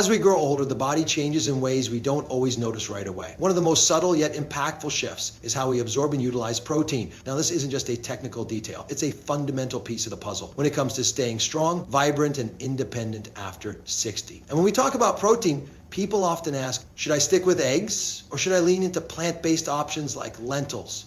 As we grow older, the body changes in ways we don't always notice right away. One of the most subtle yet impactful shifts is how we absorb and utilize protein. Now, this isn't just a technical detail. It's a fundamental piece of the puzzle when it comes to staying strong, vibrant, and independent after 60. And when we talk about protein, people often ask, should I stick with eggs or should I lean into plant-based options like lentils?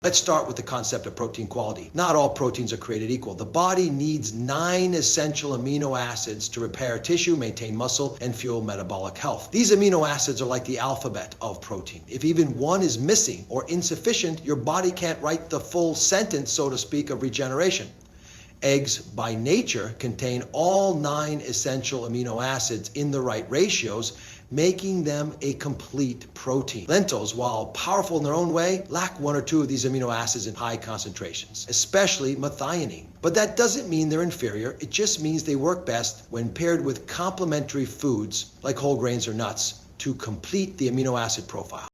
Let's start with the concept of protein quality. Not all proteins are created equal. The body needs 9 essential amino acids to repair tissue, maintain muscle, and fuel metabolic health. These amino acids are like the alphabet of protein. If even one is missing or insufficient, your body can't write the full sentence, so to speak, of regeneration. Eggs, by nature, contain all 9 essential amino acids in the right ratios, making them a complete protein. Lentils, while powerful in their own way, lack 1 or 2 of these amino acids in high concentrations, especially methionine. But that doesn't mean they're inferior. It just means they work best when paired with complementary foods like whole grains or nuts to complete the amino acid profile.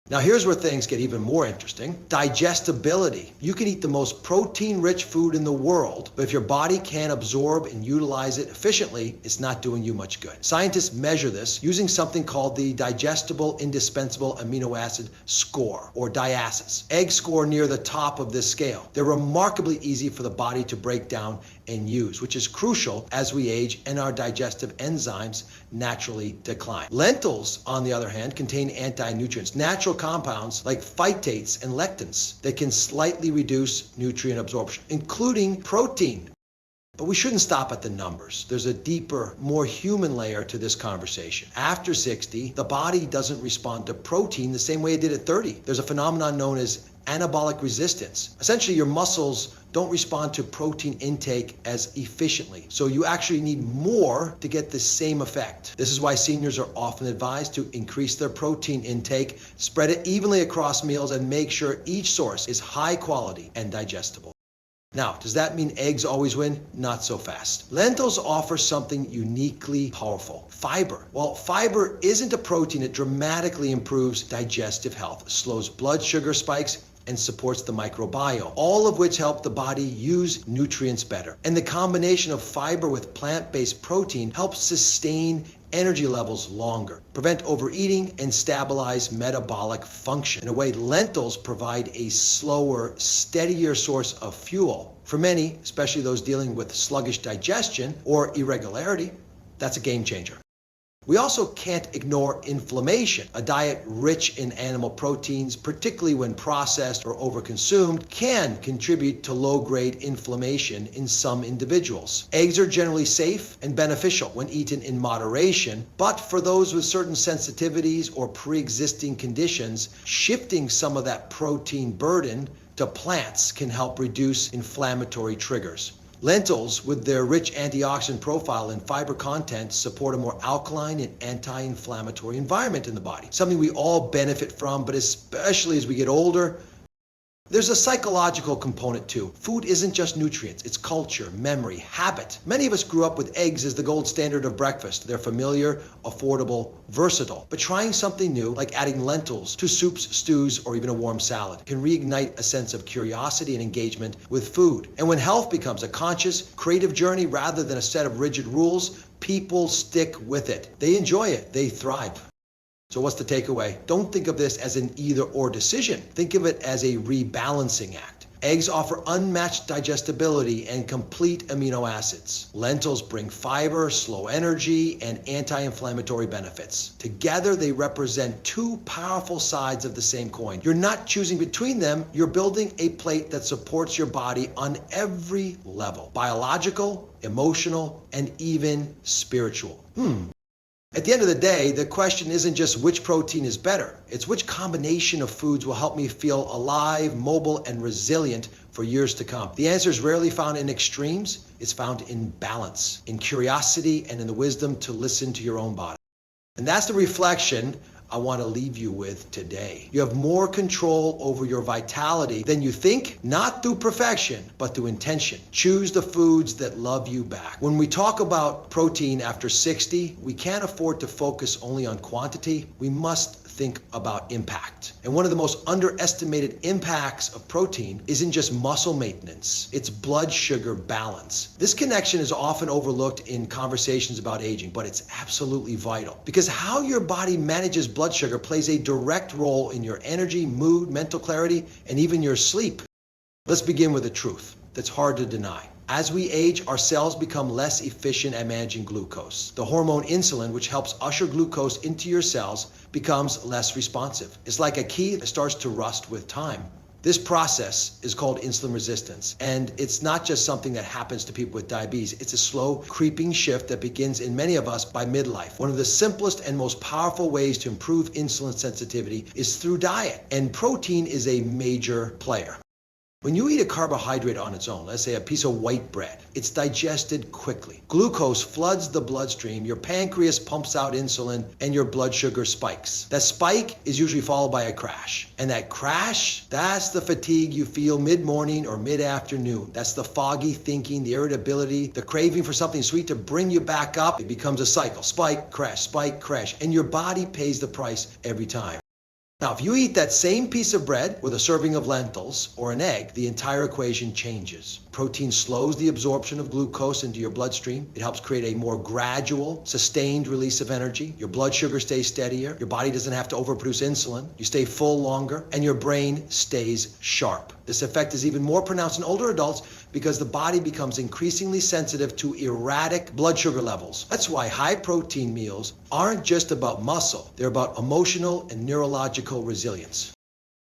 Now here's where things get even more interesting. Digestibility. You can eat the most protein-rich food in the world, but if your body can't absorb and utilize it efficiently, it's not doing you much good. Scientists measure this using something called the digestible indispensable amino acid score, or DIASIS. Eggs score near the top of this scale. They're remarkably easy for the body to break down and use, which is crucial as we age and our digestive enzymes naturally decline. Lentils, on the other hand, contain anti-nutrients, natural compounds like phytates and lectins that can slightly reduce nutrient absorption, including protein. But we shouldn't stop at the numbers. There's a deeper, more human layer to this conversation. After 60, the body doesn't respond to protein the same way it did at 30. There's a phenomenon known as anabolic resistance. Essentially, your muscles don't respond to protein intake as efficiently. So you actually need more to get the same effect. This is why seniors are often advised to increase their protein intake, spread it evenly across meals, and make sure each source is high quality and digestible. Now, does that mean eggs always win? Not so fast. Lentils offer something uniquely powerful: fiber. While fiber isn't a protein, it dramatically improves digestive health, slows blood sugar spikes, and supports the microbiome, all of which help the body use nutrients better. And the combination of fiber with plant-based protein helps sustain energy levels longer, prevent overeating, and stabilize metabolic function. In a way, lentils provide a slower, steadier source of fuel. For many, especially those dealing with sluggish digestion or irregularity, that's a game changer. We also can't ignore inflammation. A diet rich in animal proteins, particularly when processed or overconsumed, can contribute to low-grade inflammation in some individuals. Eggs are generally safe and beneficial when eaten in moderation, but for those with certain sensitivities or pre-existing conditions, shifting some of that protein burden to plants can help reduce inflammatory triggers. Lentils, with their rich antioxidant profile and fiber content, support a more alkaline and anti-inflammatory environment in the body, something we all benefit from, but especially as we get older. There's a psychological component too. Food isn't just nutrients, it's culture, memory, habit. Many of us grew up with eggs as the gold standard of breakfast. They're familiar, affordable, versatile. But trying something new, like adding lentils to soups, stews, or even a warm salad, can reignite a sense of curiosity and engagement with food. And when health becomes a conscious, creative journey rather than a set of rigid rules, people stick with it. They enjoy it, they thrive. So what's the takeaway? Don't think of this as an either-or decision. Think of it as a rebalancing act. Eggs offer unmatched digestibility and complete amino acids. Lentils bring fiber, slow energy, and anti-inflammatory benefits. Together, they represent 2 powerful sides of the same coin. You're not choosing between them, you're building a plate that supports your body on every level: biological, emotional, and even spiritual. At the end of the day, the question isn't just which protein is better. It's which combination of foods will help me feel alive, mobile, and resilient for years to come. The answer is rarely found in extremes. It's found in balance, in curiosity, and in the wisdom to listen to your own body. And that's the reflection I want to leave you with today. You have more control over your vitality than you think, not through perfection, but through intention. Choose the foods that love you back. When we talk about protein after 60, we can't afford to focus only on quantity. We must think about impact. And one of the most underestimated impacts of protein isn't just muscle maintenance, it's blood sugar balance. This connection is often overlooked in conversations about aging, but it's absolutely vital because how your body manages blood sugar plays a direct role in your energy, mood, mental clarity, and even your sleep. Let's begin with the truth that's hard to deny. As we age, our cells become less efficient at managing glucose. The hormone insulin, which helps usher glucose into your cells, becomes less responsive. It's like a key that starts to rust with time. This process is called insulin resistance, and it's not just something that happens to people with diabetes. It's a slow, creeping shift that begins in many of us by midlife. One of the simplest and most powerful ways to improve insulin sensitivity is through diet, and protein is a major player. When you eat a carbohydrate on its own, let's say a piece of white bread, it's digested quickly. Glucose floods the bloodstream, your pancreas pumps out insulin, and your blood sugar spikes. That spike is usually followed by a crash. And that crash, that's the fatigue you feel mid-morning or mid-afternoon. That's the foggy thinking, the irritability, the craving for something sweet to bring you back up. It becomes a cycle. Spike, crash, and your body pays the price every time. Now, if you eat that same piece of bread with a serving of lentils or an egg, the entire equation changes. Protein slows the absorption of glucose into your bloodstream. It helps create a more gradual, sustained release of energy. Your blood sugar stays steadier. Your body doesn't have to overproduce insulin. You stay full longer, and your brain stays sharp. This effect is even more pronounced in older adults because the body becomes increasingly sensitive to erratic blood sugar levels. That's why high protein meals aren't just about muscle. They're about emotional and neurological resilience.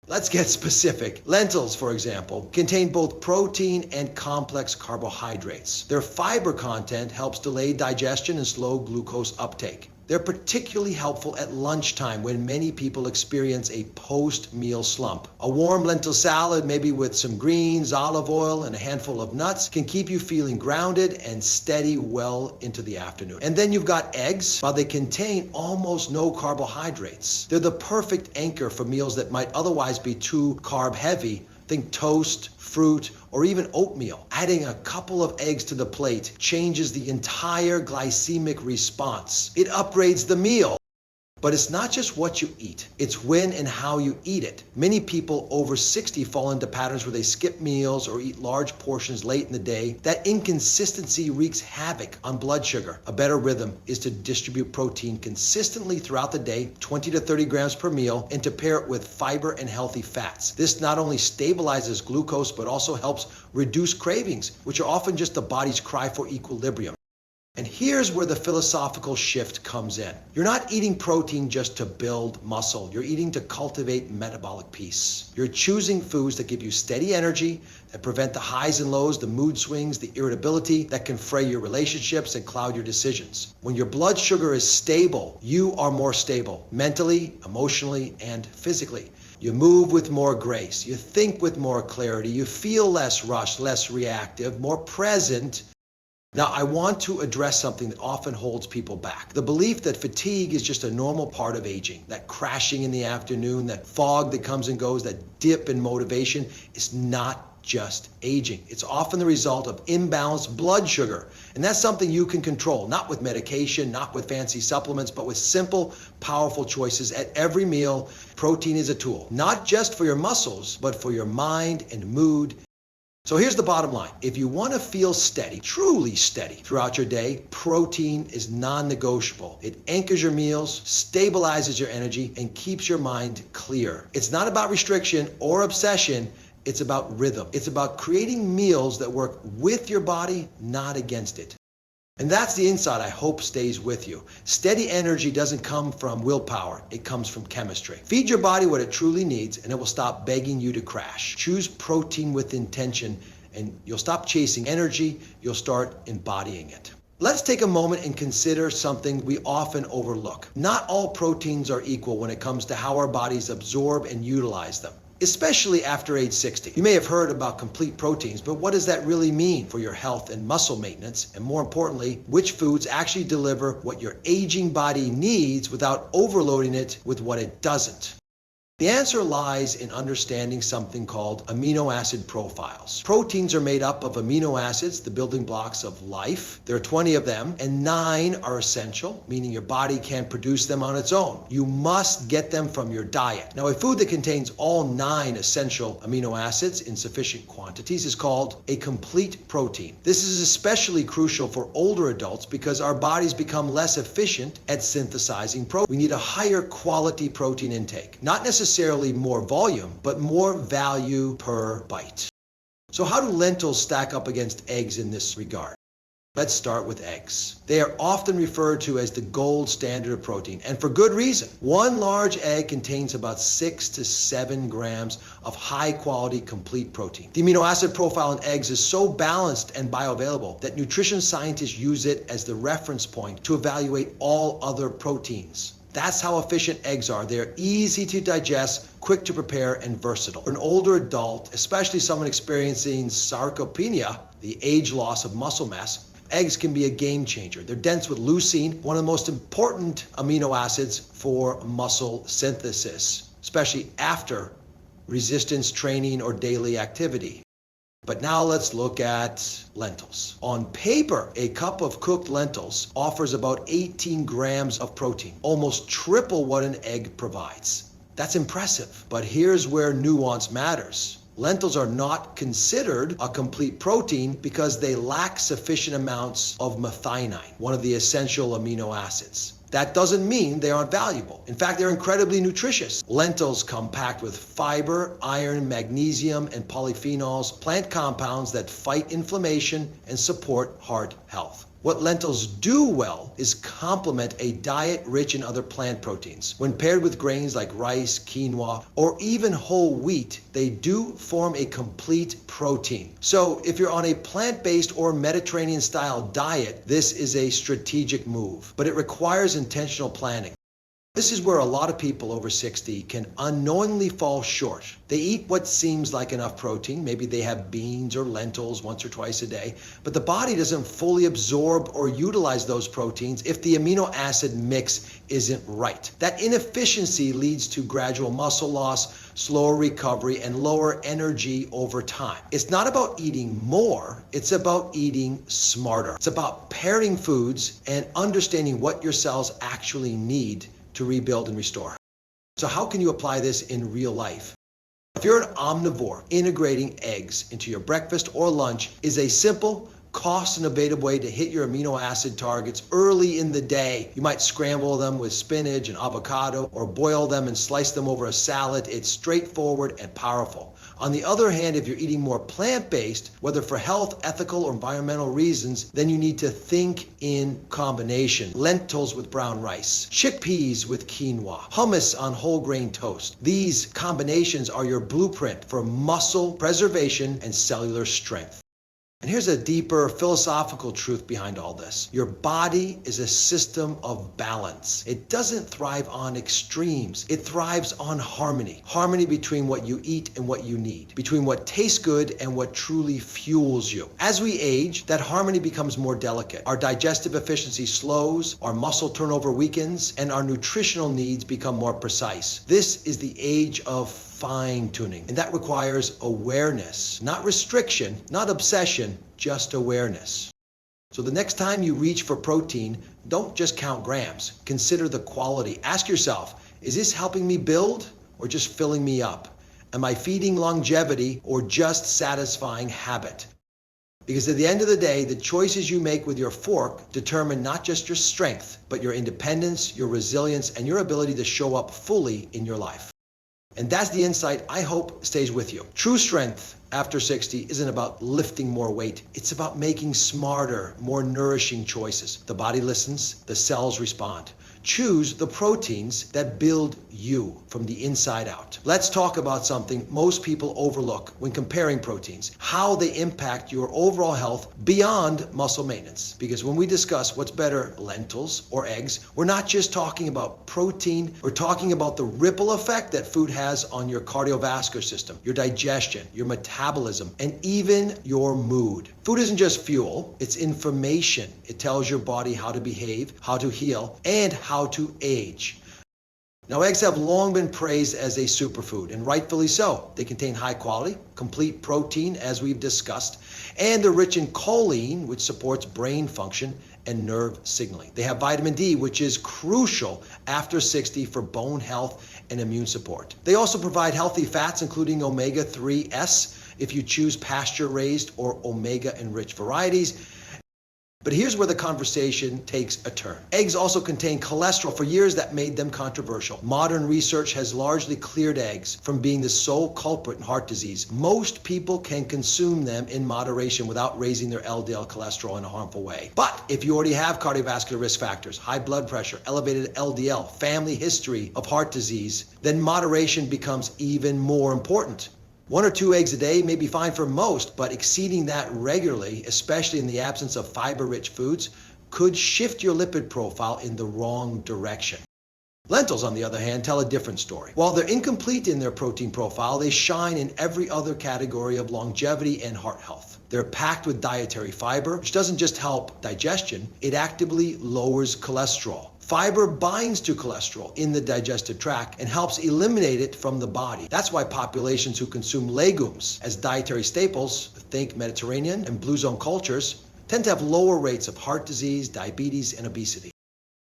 Let's get specific. Lentils, for example, contain both protein and complex carbohydrates. Their fiber content helps delay digestion and slow glucose uptake. They're particularly helpful at lunchtime when many people experience a post-meal slump. A warm lentil salad, maybe with some greens, olive oil, and a handful of nuts, can keep you feeling grounded and steady well into the afternoon. And then you've got eggs. While they contain almost no carbohydrates, they're the perfect anchor for meals that might otherwise be too carb heavy. Think toast, fruit, or even oatmeal. Adding a couple of eggs to the plate changes the entire glycemic response. It upgrades the meal. But it's not just what you eat, it's when and how you eat it. Many people over 60 fall into patterns where they skip meals or eat large portions late in the day. That inconsistency wreaks havoc on blood sugar. A better rhythm is to distribute protein consistently throughout the day, 20 to 30 grams per meal, and to pair it with fiber and healthy fats. This not only stabilizes glucose, but also helps reduce cravings, which are often just the body's cry for equilibrium. And here's where the philosophical shift comes in. You're not eating protein just to build muscle. You're eating to cultivate metabolic peace. You're choosing foods that give you steady energy, that prevent the highs and lows, the mood swings, the irritability that can fray your relationships and cloud your decisions. When your blood sugar is stable, you are more stable, mentally, emotionally, and physically. You move with more grace. You think with more clarity. You feel less rushed, less reactive, more present. Now, I want to address something that often holds people back. The belief that fatigue is just a normal part of aging, that crashing in the afternoon, that fog that comes and goes, that dip in motivation is not just aging. It's often the result of imbalanced blood sugar. And that's something you can control, not with medication, not with fancy supplements, but with simple, powerful choices at every meal. Protein is a tool, not just for your muscles, but for your mind and mood. So here's the bottom line. If you want to feel steady, truly steady throughout your day, protein is non-negotiable. It anchors your meals, stabilizes your energy, and keeps your mind clear. It's not about restriction or obsession. It's about rhythm. It's about creating meals that work with your body, not against it. And that's the insight I hope stays with you. Steady energy doesn't come from willpower. It comes from chemistry. Feed your body what it truly needs, and it will stop begging you to crash. Choose protein with intention, and you'll stop chasing energy. You'll start embodying it. Let's take a moment and consider something we often overlook. Not all proteins are equal when it comes to how our bodies absorb and utilize them. especially after age 60. You may have heard about complete proteins, but what does that really mean for your health and muscle maintenance? And more importantly, which foods actually deliver what your aging body needs without overloading it with what it doesn't? The answer lies in understanding something called amino acid profiles. Proteins are made up of amino acids, the building blocks of life. There are 20 of them, and 9 are essential, meaning your body can't produce them on its own. You must get them from your diet. Now, a food that contains all 9 essential amino acids in sufficient quantities is called a complete protein. This is especially crucial for older adults because our bodies become less efficient at synthesizing protein. We need a higher quality protein intake, not necessarily more volume, but more value per bite. So how do lentils stack up against eggs in this regard? Let's start with eggs. They are often referred to as the gold standard of protein, and for good reason. One large egg contains about 6 to 7 grams of high-quality complete protein. The amino acid profile in eggs is so balanced and bioavailable that nutrition scientists use it as the reference point to evaluate all other proteins. That's how efficient eggs are. They're easy to digest, quick to prepare, and versatile. For an older adult, especially someone experiencing sarcopenia, the age loss of muscle mass, eggs can be a game changer. They're dense with leucine, one of the most important amino acids for muscle synthesis, especially after resistance training or daily activity. But now let's look at lentils. On paper, a cup of cooked lentils offers about 18 grams of protein, almost triple what an egg provides. That's impressive, but here's where nuance matters. Lentils are not considered a complete protein because they lack sufficient amounts of methionine, one of the essential amino acids. That doesn't mean they aren't valuable. In fact, they're incredibly nutritious. Lentils come packed with fiber, iron, magnesium, and polyphenols, plant compounds that fight inflammation and support heart health. What lentils do well is complement a diet rich in other plant proteins. When paired with grains like rice, quinoa, or even whole wheat, they do form a complete protein. So if you're on a plant-based or Mediterranean-style diet, this is a strategic move, but it requires intentional planning. This is where a lot of people over 60 can unknowingly fall short. They eat what seems like enough protein. Maybe they have beans or lentils once or twice a day, but the body doesn't fully absorb or utilize those proteins if the amino acid mix isn't right. That inefficiency leads to gradual muscle loss, slower recovery, and lower energy over time. It's not about eating more, it's about eating smarter. It's about pairing foods and understanding what your cells actually need to rebuild and restore. So how can you apply this in real life? If you're an omnivore, integrating eggs into your breakfast or lunch is a simple, cost-innovative way to hit your amino acid targets early in the day. You might scramble them with spinach and avocado or boil them and slice them over a salad. It's straightforward and powerful. On the other hand, if you're eating more plant-based, whether for health, ethical, or environmental reasons, then you need to think in combination. Lentils with brown rice, chickpeas with quinoa, hummus on whole grain toast. These combinations are your blueprint for muscle preservation and cellular strength. And here's a deeper philosophical truth behind all this. Your body is a system of balance. It doesn't thrive on extremes. It thrives on harmony. Harmony between what you eat and what you need, between what tastes good and what truly fuels you. As we age, that harmony becomes more delicate. Our digestive efficiency slows, our muscle turnover weakens, and our nutritional needs become more precise. This is the age of fine-tuning, and that requires awareness, not restriction, not obsession, just awareness. So the next time you reach for protein, don't just count grams. Consider the quality. Ask yourself, is this helping me build or just filling me up? Am I feeding longevity or just satisfying habit? Because at the end of the day, the choices you make with your fork determine not just your strength, but your independence, your resilience, and your ability to show up fully in your life. And that's the insight I hope stays with you. True strength after 60 isn't about lifting more weight. It's about making smarter, more nourishing choices. The body listens, the cells respond. Choose the proteins that build you from the inside out. Let's talk about something most people overlook when comparing proteins, how they impact your overall health beyond muscle maintenance. Because when we discuss what's better, lentils or eggs, we're not just talking about protein, we're talking about the ripple effect that food has on your cardiovascular system, your digestion, your metabolism, and even your mood. Food isn't just fuel, it's information. It tells your body how to behave, how to heal, and how to age. Now, eggs have long been praised as a superfood, and rightfully so. They contain high quality, complete protein, as we've discussed, and they're rich in choline, which supports brain function and nerve signaling. They have vitamin D, which is crucial after 60 for bone health and immune support. They also provide healthy fats, including omega-3s, if you choose pasture-raised or omega-enriched varieties. But here's where the conversation takes a turn. Eggs also contain cholesterol. For years, that made them controversial. Modern research has largely cleared eggs from being the sole culprit in heart disease. Most people can consume them in moderation without raising their LDL cholesterol in a harmful way. But if you already have cardiovascular risk factors, high blood pressure, elevated LDL, family history of heart disease, then moderation becomes even more important. 1 or 2 eggs a day may be fine for most, but exceeding that regularly, especially in the absence of fiber-rich foods, could shift your lipid profile in the wrong direction. Lentils, on the other hand, tell a different story. While they're incomplete in their protein profile, they shine in every other category of longevity and heart health. They're packed with dietary fiber, which doesn't just help digestion, it actively lowers cholesterol. Fiber binds to cholesterol in the digestive tract and helps eliminate it from the body. That's why populations who consume legumes as dietary staples, think Mediterranean and blue zone cultures, tend to have lower rates of heart disease, diabetes, and obesity.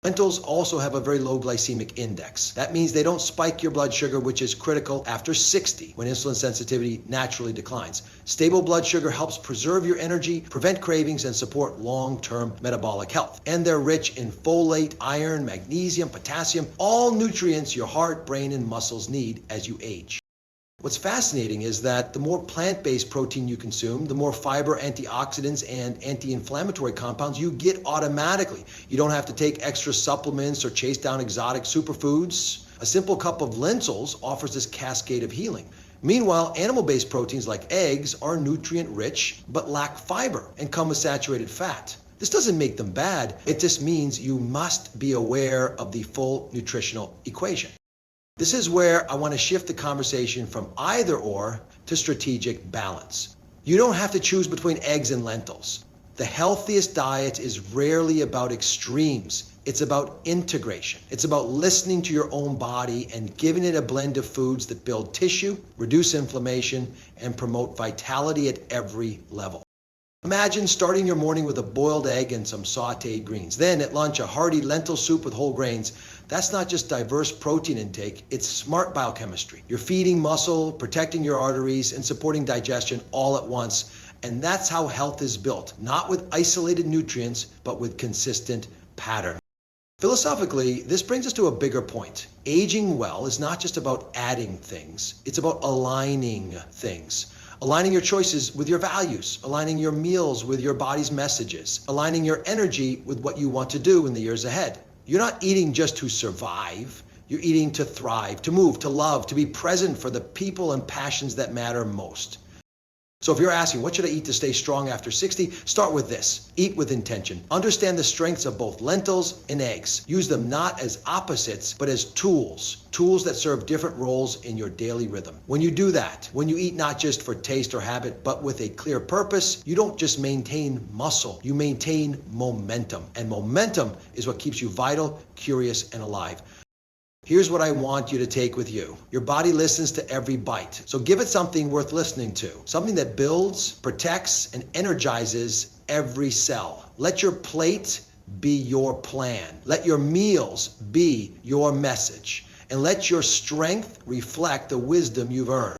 Lentils also have a very low glycemic index. That means they don't spike your blood sugar, which is critical after 60, when insulin sensitivity naturally declines. Stable blood sugar helps preserve your energy, prevent cravings, and support long-term metabolic health. And they're rich in folate, iron, magnesium, potassium, all nutrients your heart, brain, and muscles need as you age. What's fascinating is that the more plant-based protein you consume, the more fiber, antioxidants, and anti-inflammatory compounds you get automatically. You don't have to take extra supplements or chase down exotic superfoods. A simple cup of lentils offers this cascade of healing. Meanwhile, animal-based proteins like eggs are nutrient-rich but lack fiber and come with saturated fat. This doesn't make them bad. It just means you must be aware of the full nutritional equation. This is where I want to shift the conversation from either or to strategic balance. You don't have to choose between eggs and lentils. The healthiest diet is rarely about extremes. It's about integration. It's about listening to your own body and giving it a blend of foods that build tissue, reduce inflammation, and promote vitality at every level. Imagine starting your morning with a boiled egg and some sauteed greens. Then at lunch, a hearty lentil soup with whole grains. That's not just diverse protein intake, it's smart biochemistry. You're feeding muscle, protecting your arteries, and supporting digestion all at once. And that's how health is built, not with isolated nutrients, but with consistent pattern. Philosophically, this brings us to a bigger point. Aging well is not just about adding things, it's about aligning things. Aligning your choices with your values, aligning your meals with your body's messages, aligning your energy with what you want to do in the years ahead. You're not eating just to survive, you're eating to thrive, to move, to love, to be present for the people and passions that matter most. So if you're asking, what should I eat to stay strong after 60? Start with this. Eat with intention. Understand the strengths of both lentils and eggs. Use them not as opposites, but as tools. Tools that serve different roles in your daily rhythm. When you do that, when you eat not just for taste or habit, but with a clear purpose, you don't just maintain muscle, you maintain momentum. And momentum is what keeps you vital, curious, and alive. Here's what I want you to take with you. Your body listens to every bite. So give it something worth listening to. Something that builds, protects, and energizes every cell. Let your plate be your plan. Let your meals be your message. And let your strength reflect the wisdom you've earned.